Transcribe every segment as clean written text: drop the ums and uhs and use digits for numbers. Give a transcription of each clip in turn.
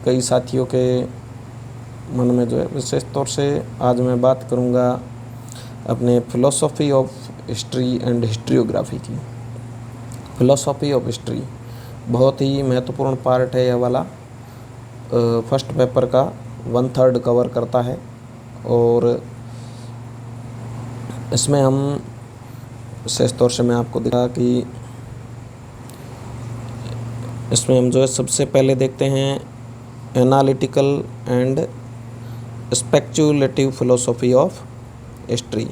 कई साथियों के मन में जो है। विशेष तौर से आज मैं बात करूँगा अपने फिलोसॉफी ऑफ हिस्ट्री एंड हिस्ट्रियोग्राफी की। फिलोसॉफी ऑफ हिस्ट्री बहुत ही महत्वपूर्ण पार्ट है यह वाला। फर्स्ट पेपर का 1/3 कवर करता है और इसमें हम विशेष तौर से मैं आपको दिखा कि इसमें हम जो है सबसे पहले देखते हैं analytical and speculative philosophy of history.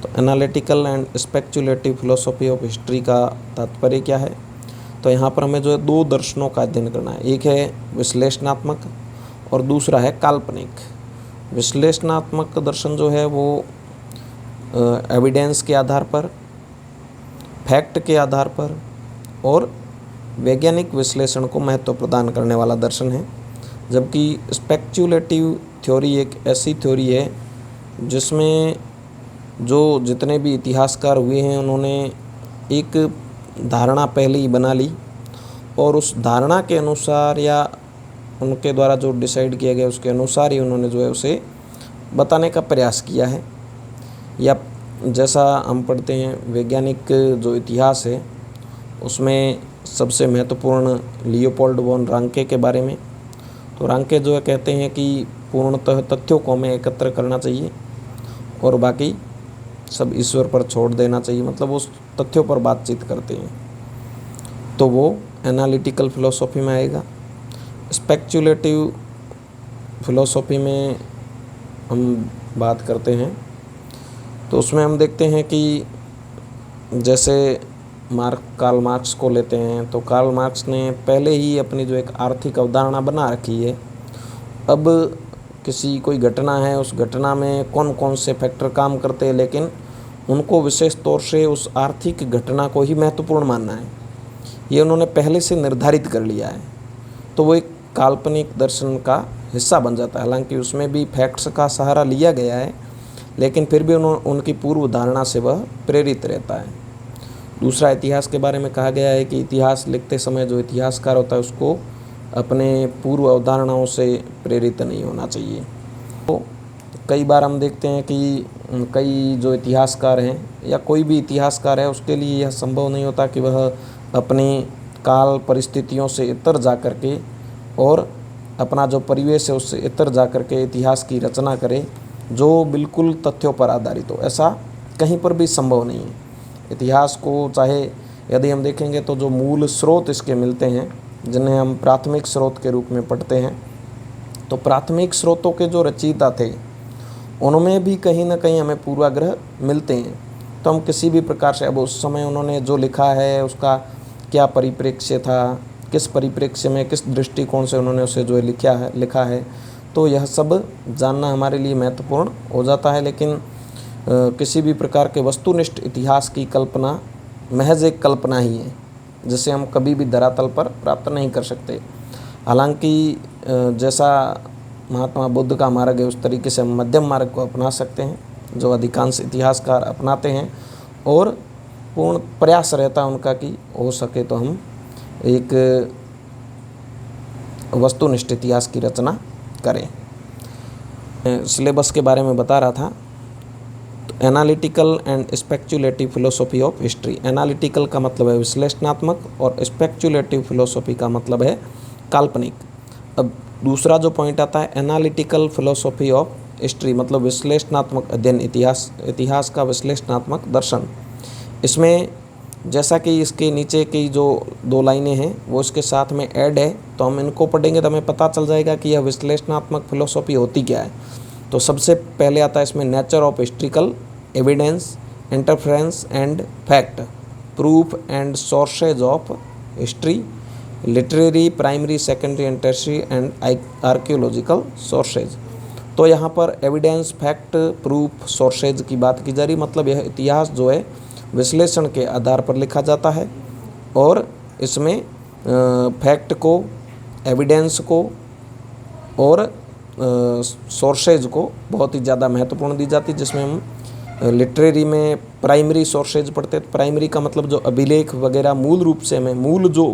तो analytical and speculative philosophy of history का तात्पर्य क्या है? तो यहाँ पर हमें जो है दो दर्शनों का अध्ययन करना है। एक है विश्लेषणात्मक और दूसरा है काल्पनिक। विश्लेषणात्मक दर्शन जो है वो एविडेंस के आधार पर, फैक्ट के आधार पर और वैज्ञानिक विश्लेषण को महत्व प्रदान करने वाला दर्शन है। जबकि स्पेक्युलेटिव थ्योरी एक ऐसी थ्योरी है जिसमें जो जितने भी इतिहासकार हुए हैं उन्होंने एक धारणा पहले ही बना ली और उस धारणा के अनुसार या उनके द्वारा जो डिसाइड किया गया उसके अनुसार ही उन्होंने जो है उसे बताने का प्रयास किया है। या जैसा हम पढ़ते हैं वैज्ञानिक जो इतिहास है उसमें सबसे महत्वपूर्ण लियोपोल्ड वॉन रांके के बारे में। तो रांके जो है कहते हैं कि पूर्णतः तथ्यों को हमें एकत्र करना चाहिए और बाकी सब ईश्वर पर छोड़ देना चाहिए, मतलब उस तथ्यों पर बातचीत करते हैं। तो वो एनालिटिकल फिलोसॉफी में आएगा। स्पेक्युलेटिव फिलोसॉफी में हम बात करते हैं तो उसमें हम देखते हैं कि जैसे कार्ल मार्क्स को लेते हैं तो कार्ल मार्क्स ने पहले ही अपनी जो एक आर्थिक अवधारणा बना रखी है। अब किसी कोई घटना है, उस घटना में कौन कौन से फैक्टर काम करते हैं, लेकिन उनको विशेष तौर से उस आर्थिक घटना को ही महत्वपूर्ण मानना है, ये उन्होंने पहले से निर्धारित कर लिया है। तो वो एक काल्पनिक दर्शन का हिस्सा बन जाता है। हालांकि उसमें भी फैक्ट्स का सहारा लिया गया है, लेकिन फिर भी उनकी पूर्व धारणा से वह प्रेरित रहता है। दूसरा, इतिहास के बारे में कहा गया है कि इतिहास लिखते समय जो इतिहासकार होता है उसको अपने पूर्व अवधारणाओं से प्रेरित नहीं होना चाहिए। तो कई बार हम देखते हैं कि कई जो इतिहासकार हैं या कोई भी इतिहासकार है उसके लिए यह संभव नहीं होता कि वह अपनी काल परिस्थितियों से इतर जा कर के और अपना जो परिवेश है उससे इतर जा कर के इतिहास की रचना करे जो बिल्कुल तथ्यों पर आधारित हो। ऐसा कहीं पर भी संभव नहीं है। इतिहास को चाहे यदि हम देखेंगे तो जो मूल स्रोत इसके मिलते हैं जिन्हें हम प्राथमिक स्रोत के रूप में पढ़ते हैं, तो प्राथमिक स्रोतों के जो रचयिता थे उनमें भी कहीं ना कहीं हमें पूर्वाग्रह मिलते हैं। तो हम किसी भी प्रकार से अब उस समय उन्होंने जो लिखा है उसका क्या परिप्रेक्ष्य था, किस परिप्रेक्ष्य में किस दृष्टिकोण से उन्होंने उसे जो है लिखा है, तो यह सब जानना हमारे लिए महत्वपूर्ण हो जाता है। लेकिन किसी भी प्रकार के वस्तुनिष्ठ इतिहास की कल्पना महज एक कल्पना ही है जिसे हम कभी भी धरातल पर प्राप्त नहीं कर सकते। हालांकि जैसा महात्मा बुद्ध का मार्ग है उस तरीके से हम मध्यम मार्ग को अपना सकते हैं जो अधिकांश इतिहासकार अपनाते हैं, और पूर्ण प्रयास रहता है उनका कि हो सके तो हम एक वस्तुनिष्ठ इतिहास की रचना करें। सिलेबस के बारे में बता रहा था। तो analytical and speculative philosophy of history. Analytical का मतलब है विश्लेषणात्मक और स्पेक्युलेटिव फिलोसॉफी का मतलब है काल्पनिक। अब दूसरा जो पॉइंट आता है एनालिटिकल फिलोसॉफी ऑफ हिस्ट्री, मतलब विश्लेषणात्मक अध्ययन, इतिहास का विश्लेषणात्मक दर्शन। इसमें जैसा कि इसके नीचे की जो 2 लाइनें हैं वो इसके साथ में ऐड है, तो हम इनको पढ़ेंगे तो हमें पता चल जाएगा कि यह विश्लेषणात्मक फिलोसॉफी होती क्या है। तो सबसे पहले आता है इसमें nature of historical evidence, interference and fact, proof and sources of history, literary, primary, secondary and tertiary and archaeological sources. तो यहाँ पर एविडेंस, फैक्ट, प्रूफ, सोर्सेज की बात की जा रही, मतलब यह इतिहास जो है विश्लेषण के आधार पर लिखा जाता है और इसमें फैक्ट को, एविडेंस को और सोर्सेज को बहुत ही ज़्यादा महत्वपूर्ण दी जाती है। जिसमें हम लिटरेरी में प्राइमरी सोर्सेज पढ़ते हैं। प्राइमरी का मतलब जो अभिलेख वगैरह मूल रूप से हमें मूल जो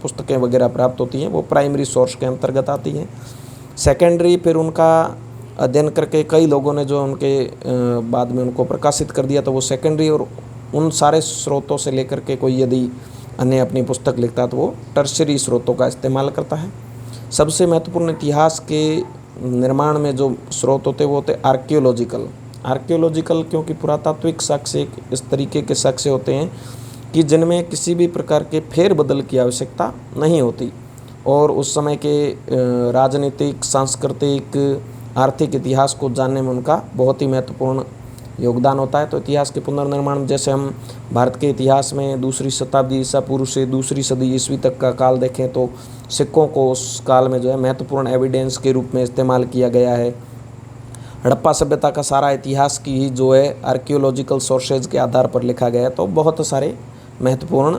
पुस्तकें वगैरह प्राप्त होती हैं वो प्राइमरी सोर्स के अंतर्गत आती हैं। सेकेंडरी फिर उनका अध्ययन करके कई लोगों ने जो उनके बाद में उनको प्रकाशित कर दिया तो वो सेकेंडरी, और उन सारे स्रोतों से लेकर के कोई यदि अन्य अपनी पुस्तक लिखता है तो वो टर्शरी स्रोतों का इस्तेमाल करता है। सबसे महत्वपूर्ण इतिहास के निर्माण में जो स्रोत होते वो होते आर्कियोलॉजिकल क्योंकि पुरातात्विक साक्ष्य इस तरीके के साक्ष्य होते हैं कि जिनमें किसी भी प्रकार के फेरबदल की आवश्यकता नहीं होती और उस समय के राजनीतिक, सांस्कृतिक, आर्थिक इतिहास को जानने में उनका बहुत ही महत्वपूर्ण योगदान होता है। तो इतिहास के पुनर्निर्माण, जैसे हम भारत के इतिहास में 2री शताब्दी ईसा पूर्व से 2री सदी ईस्वी तक का काल देखें तो सिक्कों को उस काल में जो है महत्वपूर्ण एविडेंस के रूप में इस्तेमाल किया गया है। हड़प्पा सभ्यता का सारा इतिहास की ही जो है आर्कियोलॉजिकल सोर्सेज के आधार पर लिखा गया है। तो बहुत सारे महत्वपूर्ण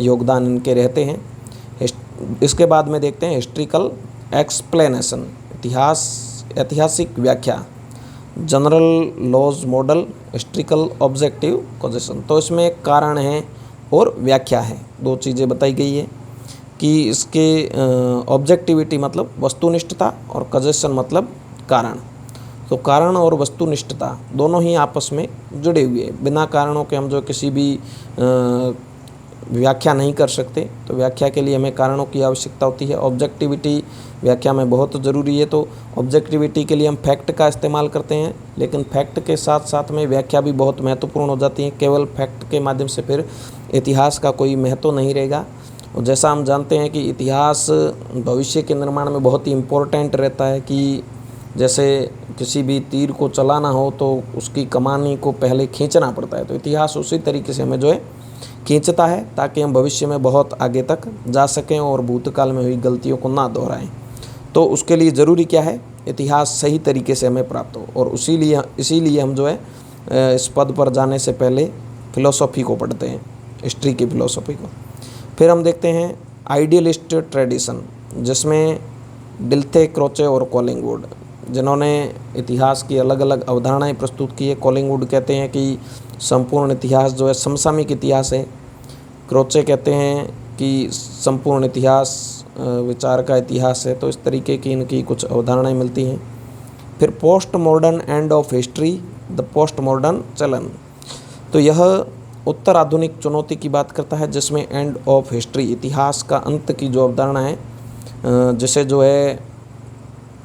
योगदान इनके रहते हैं। इसके बाद में देखते हैं हिस्ट्रिकल एक्सप्लेनेशन, ऐतिहासिक व्याख्या, general laws model, historical objective causation. तो इसमें एक कारण है और व्याख्या है, दो चीज़ें बताई गई है कि इसके ऑब्जेक्टिविटी मतलब वस्तुनिष्ठता और कॉजेशन मतलब कारण। तो कारण और वस्तुनिष्ठता दोनों ही आपस में जुड़े हुए हैं। बिना कारणों के हम जो किसी भी व्याख्या नहीं कर सकते, तो व्याख्या के लिए हमें कारणों की आवश्यकता होती है। ऑब्जेक्टिविटी व्याख्या में बहुत ज़रूरी है। तो ऑब्जेक्टिविटी के लिए हम फैक्ट का इस्तेमाल करते हैं, लेकिन फैक्ट के साथ साथ में व्याख्या भी बहुत महत्वपूर्ण हो जाती है। केवल फैक्ट के माध्यम से फिर इतिहास का कोई महत्व नहीं रहेगा। और जैसा हम जानते हैं कि इतिहास भविष्य के निर्माण में बहुत ही इम्पोर्टेंट रहता है कि जैसे किसी भी तीर को चलाना हो तो उसकी कमानी को पहले खींचना पड़ता है। तो इतिहास उसी तरीके से हमें जो है खींचता है ताकि हम भविष्य में बहुत आगे तक जा सकें और भूतकाल में हुई गलतियों को ना दोहराएं। तो उसके लिए ज़रूरी क्या है, इतिहास सही तरीके से हमें प्राप्त हो। और इसीलिए हम जो है इस पद पर जाने से पहले फ़िलोसॉफ़ी को पढ़ते हैं, हिस्ट्री की फ़िलोसॉफ़ी को। फिर हम देखते हैं आइडियलिस्ट ट्रेडिशन, जिसमें डिल्थे, क्रोचे और कॉलिंगवुड, जिन्होंने इतिहास की अलग अलग अवधारणाएं प्रस्तुत की है। कॉलिंगवुड कहते हैं कि संपूर्ण इतिहास जो है समसामयिक इतिहास है। क्रोचे कहते हैं कि संपूर्ण इतिहास विचार का इतिहास है। तो इस तरीके की इनकी कुछ अवधारणाएं मिलती हैं। फिर post modern end of history, the post modern चलन। तो यह उत्तर आधुनिक चुनौती की बात करता है, जिसमें एंड ऑफ हिस्ट्री, इतिहास का अंत की जो अवधारणा है, जिसे जो है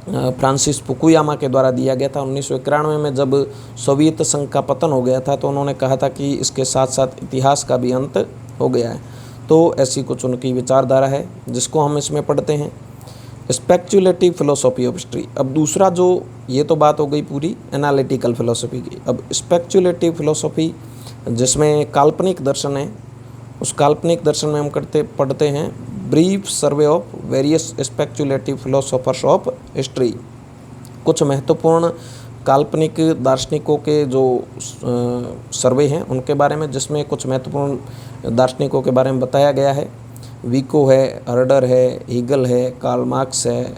फ्रांसिस फुकुयामा के द्वारा दिया गया था 1991 में, जब सोवियत संघ का पतन हो गया था। तो उन्होंने कहा था कि इसके साथ साथ इतिहास का भी अंत हो गया है। तो ऐसी कुछ उनकी विचारधारा है जिसको हम इसमें पढ़ते हैं। Speculative philosophy of history. अब दूसरा जो, ये तो बात हो गई पूरी एनालिटिकल फिलोसॉफी की। अब स्पेक्युलेटिव फिलोसॉफी जिसमें काल्पनिक दर्शन है, उस काल्पनिक दर्शन में हम पढ़ते हैं brief survey of various speculative philosophers of history. कुछ महत्वपूर्ण काल्पनिक दार्शनिकों के जो सर्वे हैं उनके बारे में, जिसमें कुछ महत्वपूर्ण दार्शनिकों के बारे में बताया गया है। विको है, हर्डर है, हीगल है, कार्ल मार्क्स है,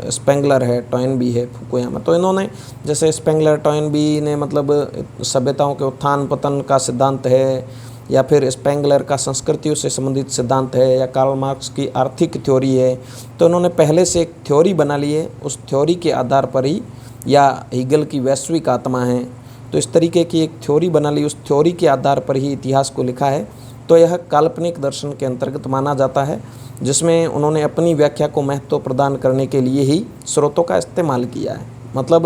स्पेंगलर है, टॉयनबी है, फुकुयामा। तो इन्होंने, जैसे स्पेंगलर, टॉयनबी ने मतलब सभ्यताओं के उत्थान पतन का सिद्धांत है, या फिर स्पेंगलर का संस्कृतियों से संबंधित सिद्धांत है, या कार्ल मार्क्स की आर्थिक थ्योरी है। तो इन्होंने पहले से एक थ्योरी बना ली है, उस थ्योरी के आधार पर ही, या हीगल की वैश्विक आत्मा है, तो इस तरीके की एक थ्योरी बना ली, उस थ्योरी के आधार पर ही इतिहास को लिखा है। तो यह काल्पनिक दर्शन के अंतर्गत माना जाता है, जिसमें उन्होंने अपनी व्याख्या को महत्व प्रदान करने के लिए ही स्रोतों का इस्तेमाल किया है। मतलब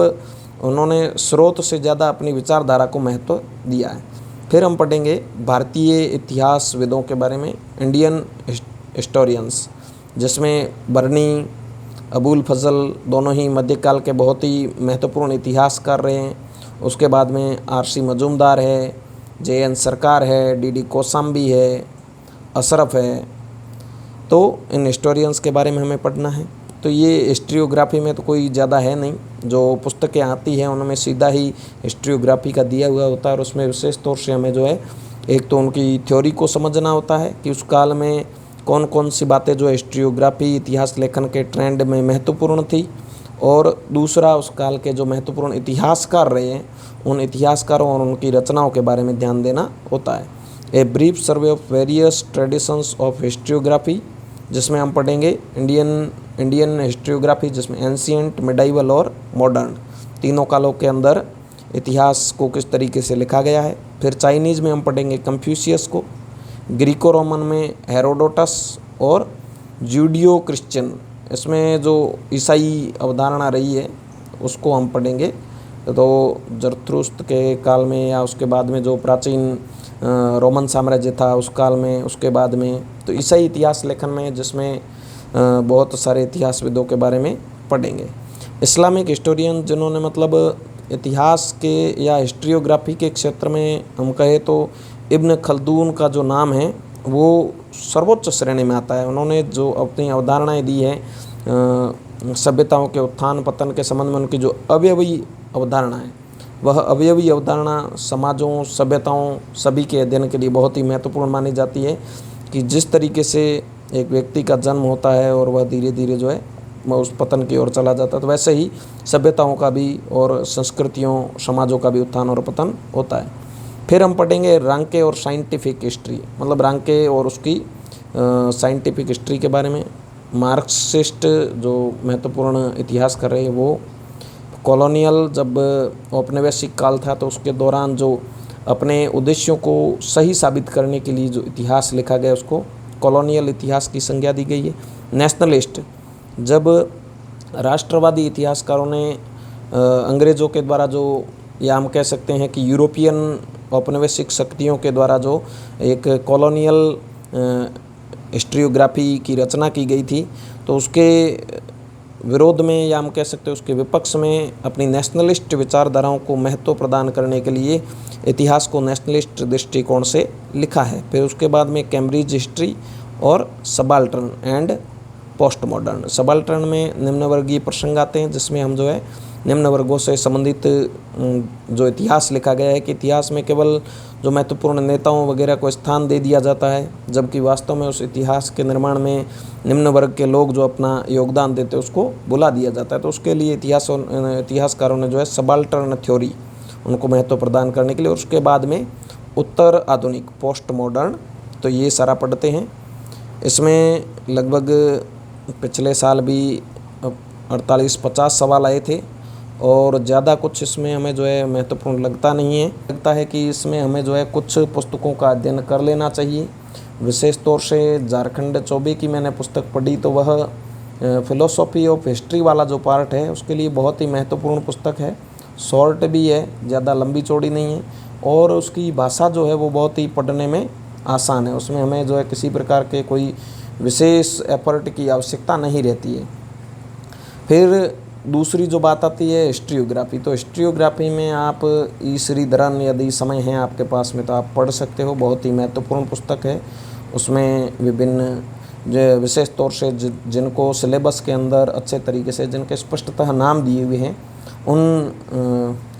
उन्होंने स्रोत से ज़्यादा अपनी विचारधारा को महत्व दिया है। फिर हम पढ़ेंगे भारतीय इतिहासविदों के बारे में, इंडियन हिस्टोरियंस, जिसमें बर्नी, अबुल फजल दोनों ही मध्यकाल के बहुत ही महत्वपूर्ण इतिहासकार रहे हैं। उसके बाद में आर.सी. मजूमदार है, जे.एन. सरकार है, डी.डी. कोसाम्बी है, अशरफ है। तो इन हिस्टोरियंस के बारे में हमें पढ़ना है। तो ये हिस्ट्रियोग्राफी में तो कोई ज़्यादा है नहीं, जो पुस्तकें आती हैं उनमें सीधा ही हिस्ट्रियोग्राफी का दिया हुआ होता है। और उसमें विशेष तौर से हमें जो है, एक तो उनकी थ्योरी को समझना होता है कि उस काल में कौन कौन सी बातें जो हिस्ट्रियोग्राफी, इतिहास लेखन के ट्रेंड में महत्वपूर्ण थी, और दूसरा उस काल के जो महत्वपूर्ण इतिहासकार रहे हैं, उन इतिहासकारों और उनकी रचनाओं के बारे में ध्यान देना होता है। A brief survey of various traditions of historiography, जिसमें हम पढ़ेंगे इंडियन हिस्ट्रियोग्राफी, जिसमें एंशियंट, मिडाइवल और मॉडर्न तीनों कालों के अंदर इतिहास को किस तरीके से लिखा गया है। फिर चाइनीज़ में हम पढ़ेंगे कंफ्यूशियस को, ग्रीको रोमन में हेरोडोटस और जूडियो क्रिश्चियन, इसमें जो ईसाई अवधारणा रही है उसको हम पढ़ेंगे। तो जरथुस्त्र के काल में या उसके बाद में जो प्राचीन रोमन साम्राज्य था उस काल में, उसके बाद में तो ईसाई इतिहास लेखन में, जिसमें बहुत सारे इतिहासविदों के बारे में पढ़ेंगे। इस्लामिक हिस्टोरियन जिन्होंने मतलब इतिहास के या हिस्ट्रियोग्राफी के क्षेत्र में हम कहें तो इब्न खल्दून का जो नाम है वो सर्वोच्च श्रेणी में आता है। उन्होंने जो अपनी अवधारणाएं दी है सभ्यताओं के उत्थान पतन के संबंध में, उनकी जो अवयवी अवधारणा है, वह अवयवी अवधारणा समाजों, सभ्यताओं सभी के अध्ययन के लिए बहुत ही महत्वपूर्ण मानी जाती है। कि जिस तरीके से एक व्यक्ति का जन्म होता है और वह धीरे धीरे जो है वह उस पतन की ओर चला जाता है, तो वैसे ही सभ्यताओं का भी और संस्कृतियों, समाजों का भी उत्थान और पतन होता है। फिर हम पढ़ेंगे रांके और साइंटिफिक हिस्ट्री, मतलब रांके और उसकी साइंटिफिक हिस्ट्री के बारे में। मार्क्सिस्ट जो महत्वपूर्ण इतिहास कर रहे हैं वो कॉलोनियल, जब औपनिवेशिक काल था तो उसके दौरान जो अपने उद्देश्यों को सही साबित करने के लिए जो इतिहास लिखा गया उसको कॉलोनियल इतिहास की संज्ञा दी गई है। नेशनलिस्ट, जब राष्ट्रवादी इतिहासकारों ने अंग्रेज़ों के द्वारा जो, या हम कह सकते हैं कि यूरोपियन औपनिवेशिक शक्तियों के द्वारा जो एक कॉलोनियल हिस्ट्रियोग्राफी की रचना की गई थी, तो उसके विरोध में या हम कह सकते हैं उसके विपक्ष में अपनी नेशनलिस्ट विचारधाराओं को महत्व प्रदान करने के लिए इतिहास को नेशनलिस्ट दृष्टिकोण से लिखा है। फिर उसके बाद में कैम्ब्रिज हिस्ट्री और subaltern and post modern. Subaltern में निम्नवर्गीय प्रसंग आते हैं, जिसमें हम जो है निम्न वर्गों से संबंधित जो इतिहास लिखा गया है कि इतिहास में केवल जो महत्वपूर्ण नेताओं वगैरह को स्थान दे दिया जाता है, जबकि वास्तव में उस इतिहास के निर्माण में निम्न वर्ग के लोग जो अपना योगदान देते हैं उसको बुला दिया जाता है। तो उसके लिए इतिहासकारों ने जो है सबाल्टर्न थ्योरी उनको महत्व प्रदान करने के लिए, और उसके बाद में उत्तर आधुनिक पोस्ट मॉडर्न, तो ये सारा पढ़ते हैं। इसमें लगभग पिछले साल भी 48-50 सवाल आए थे और ज़्यादा कुछ इसमें हमें जो है महत्वपूर्ण लगता नहीं है। लगता है कि इसमें हमें जो है कुछ पुस्तकों का अध्ययन कर लेना चाहिए। विशेष तौर से झारखंड चौबे की मैंने पुस्तक पढ़ी, तो वह फिलोसॉफी ऑफ हिस्ट्री वाला जो पार्ट है उसके लिए बहुत ही महत्वपूर्ण पुस्तक है। शॉर्ट भी है, ज़्यादा लंबी चौड़ी नहीं है, और उसकी भाषा जो है वो बहुत ही पढ़ने में आसान है। उसमें हमें जो है किसी प्रकार के कोई विशेष एफर्ट की आवश्यकता नहीं रहती है। फिर दूसरी जो बात आती है हिस्ट्रियोग्राफी, तो हिस्ट्रियोग्राफी में आप ई श्रीधरन, यदि समय है आपके पास में तो आप पढ़ सकते हो। बहुत ही महत्वपूर्ण पुस्तक है। उसमें विभिन्न विशेष तौर से जिनको सिलेबस के अंदर अच्छे तरीके से, जिनके स्पष्टतः नाम दिए हुए हैं, उन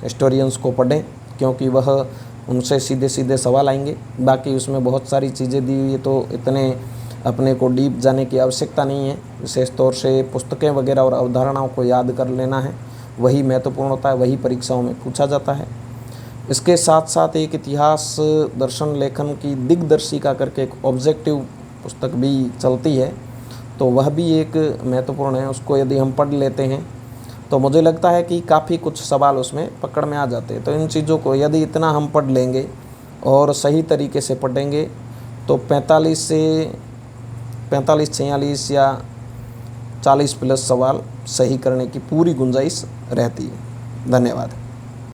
हिस्टोरियंस को पढ़ें, क्योंकि वह उनसे सीधे सीधे सवाल आएंगे। बाकी उसमें बहुत सारी चीज़ें दी हुई है, तो इतने अपने को डीप जाने की आवश्यकता नहीं है। विशेष तौर से पुस्तकें वगैरह और अवधारणाओं को याद कर लेना है, वही महत्वपूर्ण होता है, वही परीक्षाओं में पूछा जाता है। इसके साथ साथ एक इतिहास दर्शन लेखन की दिग्दर्शिका करके एक ऑब्जेक्टिव पुस्तक भी चलती है, तो वह भी एक महत्वपूर्ण है। उसको यदि हम पढ़ लेते हैं तो मुझे लगता है कि काफ़ी कुछ सवाल उसमें पकड़ में आ जाते हैं। तो इन चीज़ों को यदि इतना हम पढ़ लेंगे और सही तरीके से पढ़ेंगे तो 45-46 या 40+ सवाल सही करने की पूरी गुंजाइश रहती है। धन्यवाद।